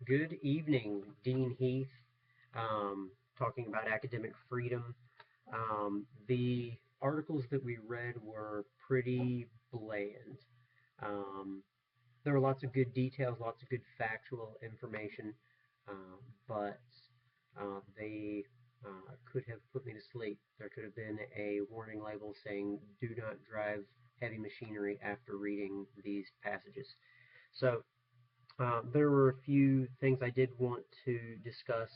Good evening, Dean Heath, talking about academic freedom. The articles that we read were pretty bland. Um, there were lots of good details, lots of good factual information, but they could have put me to sleep. There could have been a warning label saying, do not drive heavy machinery after reading these passages. So there were a few things I did want to discuss,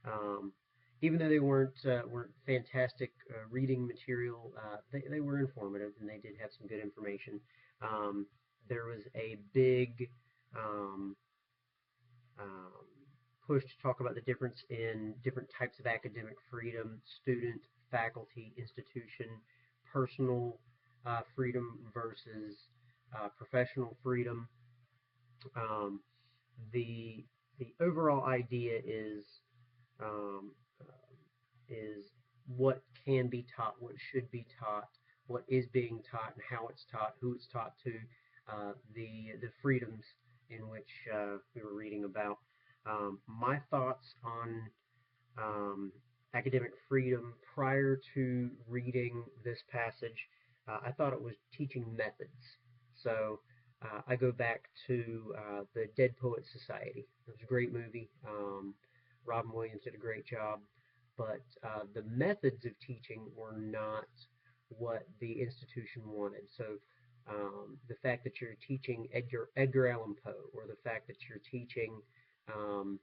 um, even though they weren't fantastic reading material. They were informative and they did have some good information. Um, there was a big um, um, push to talk about the difference in different types of academic freedom: student, faculty, institution, personal freedom versus professional freedom. Um, the the overall idea um, is what can be taught, what should be taught, what is being taught, and how it's taught, who it's taught to, the freedoms in which we were reading about. My thoughts on um, academic freedom prior to reading this passage, I thought it was teaching methods. So I go back to the Dead Poets Society. It was a great movie. Robin Williams did a great job, but the methods of teaching were not what the institution wanted. So the fact that you're teaching Edgar Allan Poe, or the fact that you're teaching um,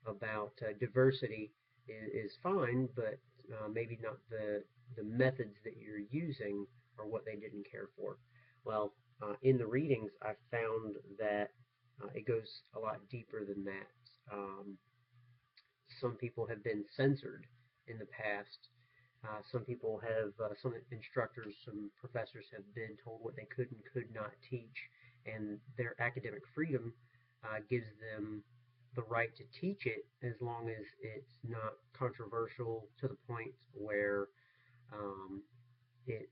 about diversity is fine, but maybe not the methods that you're using or what they didn't care for. Well, in the readings, I found that it goes a lot deeper than that. Some people have been censored in the past. Some instructors, some professors have been told what they could and could not teach, and their academic freedom gives them the right to teach it as long as it's not controversial to the point where um, it's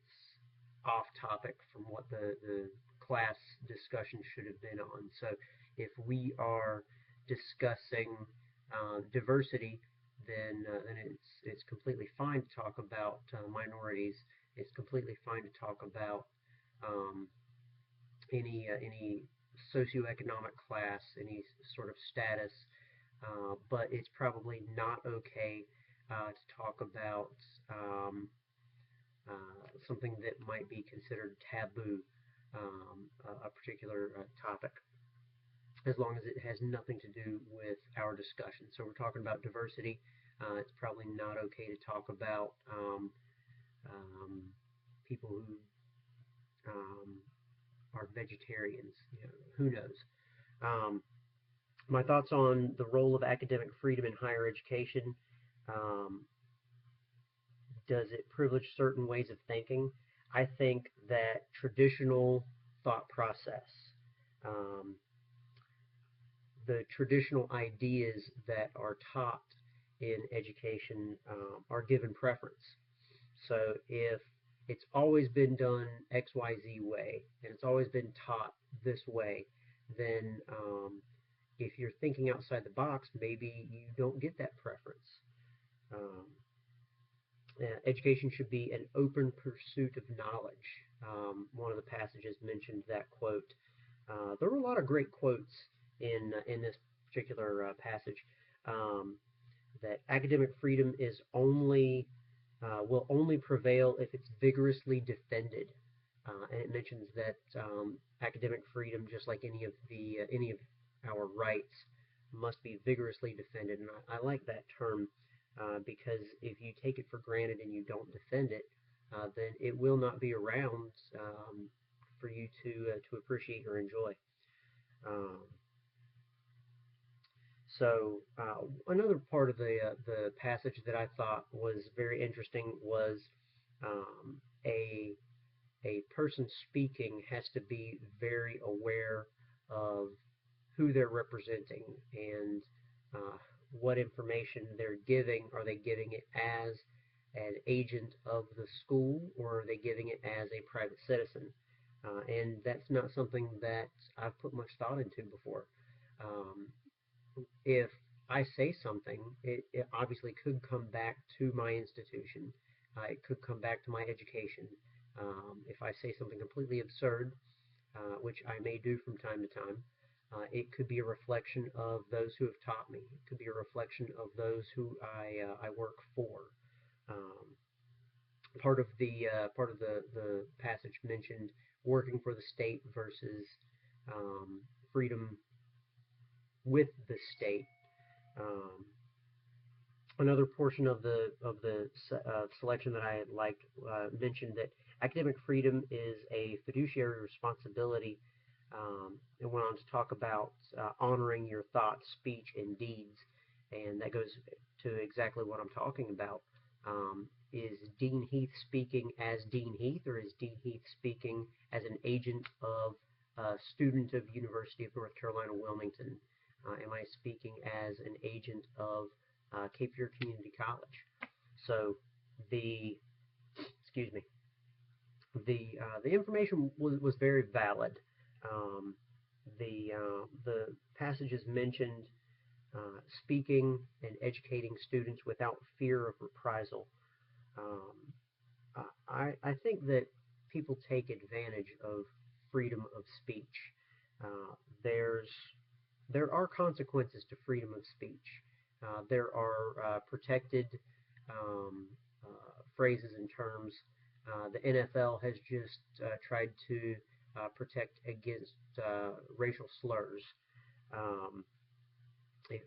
off topic from what the class discussion should have been on. So if we are discussing diversity, then it's completely fine to talk about minorities. It's completely fine to talk about um, any socioeconomic class, any sort of status, but it's probably not okay to talk about something that might be considered taboo, a particular topic, as long as it has nothing to do with our discussion. So we're talking about diversity. It's probably not okay to talk about um, people who um, are vegetarians. Who knows? Um, my thoughts on the role of academic freedom in higher education. Um, does it privilege certain ways of thinking? I think that traditional thought process, um, the traditional ideas that are taught in education are given preference. So if it's always been done XYZ way and it's always been taught this way, then if you're thinking outside the box, maybe you don't get that preference. Um, Education should be an open pursuit of knowledge. One of the passages mentioned that quote. There were a lot of great quotes in this particular passage. That academic freedom is only will only prevail if it's vigorously defended. And it mentions that academic freedom, just like any of our rights, must be vigorously defended. And I like that term because if you take it for granted and you don't defend it, then it will not be around for you to appreciate or enjoy. Um, Another part of the passage that I thought was very interesting was um, a a person speaking has to be very aware of who they're representing and uh, what information they're giving. Are they giving it as an agent of the school, or are they giving it as a private citizen? And that's not something that I've put much thought into before. Um, if I say something, it obviously could come back to my institution. It could come back to my education. If I say something completely absurd, which I may do from time to time, it could be a reflection of those who have taught me. It could be a reflection of those who I work for. Um, part of the passage mentioned working for the state versus um, freedom with the state. Um, Another portion of the selection that I like mentioned that academic freedom is a fiduciary responsibility, and went on to talk about honoring your thoughts, speech, and deeds, and that goes to exactly what I'm talking about. Is Dean Heath speaking as Dean Heath, or is Dean Heath speaking as an agent of a student of University of North Carolina, Wilmington? Am I speaking as an agent of Cape Fear Community College? So the excuse me, the information was very valid. Um, the passages mentioned speaking and educating students without fear of reprisal. Um, I think that people take advantage of freedom of speech. Uh, there's there are consequences to freedom of speech. There are protected um, phrases and terms. The NFL has just tried to protect against racial slurs. Um,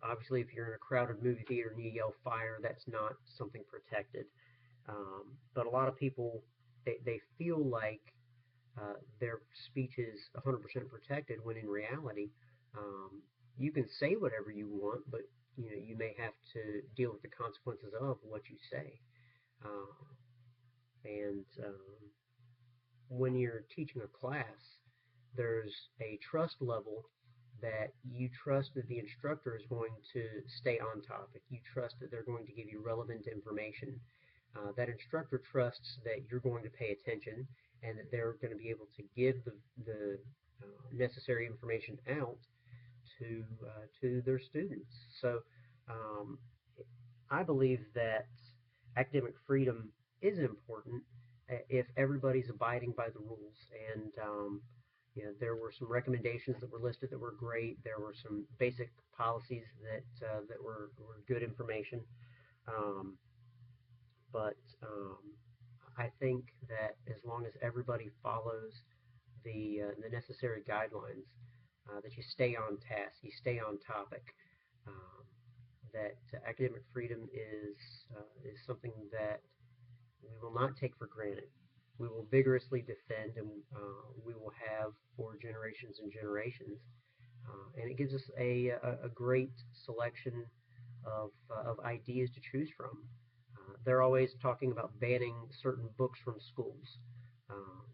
Obviously, if you're in a crowded movie theater and you yell fire, that's not something protected. But a lot of people, they feel like their speech is 100% protected when in reality, um, you can say whatever you want, but you may have to deal with the consequences of what you say. Uh, and when you're teaching a class, there's a trust level that you trust that the instructor is going to stay on topic. You trust that they're going to give you relevant information. That instructor trusts that you're going to pay attention and that they're going to be able to give the necessary information out to their students. So um, I believe that academic freedom is important if everybody's abiding by the rules. And there were some recommendations that were listed that were great. There were some basic policies that were good information. Um, but I think that as long as everybody follows the necessary guidelines, that you stay on task, you stay on topic. Um, that academic freedom is something that we will not take for granted. We will vigorously defend, and we will have for generations and generations. And it gives us a great selection of ideas to choose from. They're always talking about banning certain books from schools.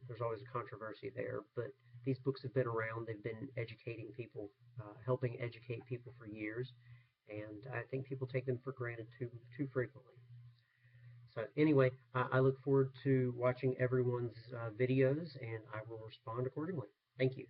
There's always a controversy there, but these books have been around. They've been educating people, helping educate people for years, and I think people take them for granted too frequently. So anyway, I look forward to watching everyone's videos, and I will respond accordingly. Thank you.